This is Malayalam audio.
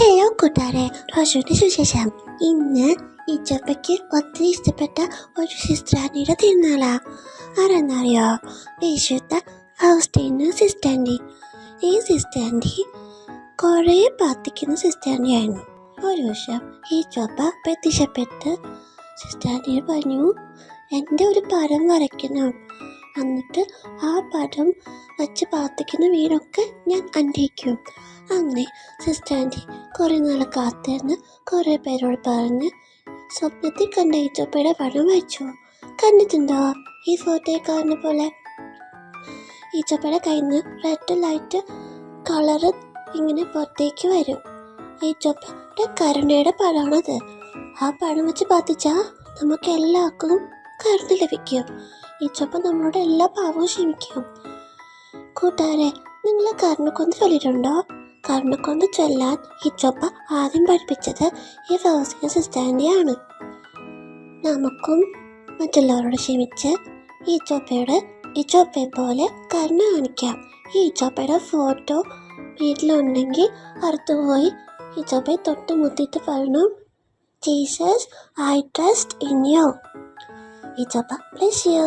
ഹലോ കൂട്ടുകാരെ, റോഷുവിൻ്റെ സുശേഷം. ഇന്ന് ഈച്ചപ്പയ്ക്ക് ഒത്തിരി ഇഷ്ടപ്പെട്ട ഒരു സിസ്റ്ററാനിയുടെ തിരുനാളാ. ആരെന്നറിയോ? വിശുദ്ധ ഫൗസ്റ്റീന സിസ്റ്ററാൻറ്റി. ഈ സിസ്റ്ററാൻറ്റി കുറേ പ്രാർത്ഥിക്കുന്ന സിസ്റ്ററാൻറ്റിയായിരുന്നു. ഒരു ദിവസം ഈച്ചപ്പ പ്രത്യക്ഷപ്പെട്ട് സിസ്റ്ററാൻറ്റിയോട് പറഞ്ഞു, എൻ്റെ ഒരു പടം വരയ്ക്കണം, എന്നിട്ട് ആ പടം വച്ച് പ്രാർത്ഥിക്കുന്ന വീടൊക്കെ ഞാൻ അനുഗ്രഹിക്കും. അങ്ങനെ സിസ്റ്ററാൻറ്റി കുറേ നാൾ കാത്തിരുന്ന് കുറേ പേരോട് പറഞ്ഞ് സ്വപ്നത്തിൽ കണ്ട ഈച്ചപ്പയുടെ പടം വരച്ചു. കണ്ടിട്ടുണ്ടോ ഈ ഫോട്ടോയിൽ കാണുന്ന പോലെ? ഈച്ചപ്പയുടെ കയ്യിൽ നിന്ന് റെഡ് ലൈറ്റ് കളറ് ഇങ്ങനെ പുറത്തേക്ക് വരും. ഈച്ചപ്പയുടെ കരുണയുടെ പടമാണത്. ആ പടം വെച്ച് പ്രാർത്ഥിച്ചാൽ നമുക്ക് എല്ലാവർക്കും കരുണ ലഭിക്കും. ഈച്ചപ്പ നമ്മളോട് എല്ലാ പാവവും ക്ഷമിക്കും. കൂട്ടുകാരെ, നിങ്ങൾ കരുണക്കൊന്ത് ചൊല്ലിയിട്ടുണ്ടോ? കരുണക്കൊന്ത് ചൊല്ലാൻ ഈച്ചപ്പ ആദ്യം പഠിപ്പിച്ചത് ഈ ഫൗസ്റ്റീന സിസ്റ്ററാൻറ്റിയാണ്. നമുക്കും മറ്റുള്ളവരോട് ക്ഷമിച്ച് ഈച്ചപ്പയെ പോലെ കരുണ കാണിക്കാം. ഈ ഈച്ചപ്പയുടെ ഫോട്ടോ വീട്ടിലുണ്ടെങ്കിൽ അടുത്ത് പോയി ഈച്ചപ്പയെ തൊട്ട് മുത്തിയിട്ട് പറയണം, Jesus I trust in you. Eechappa bless U.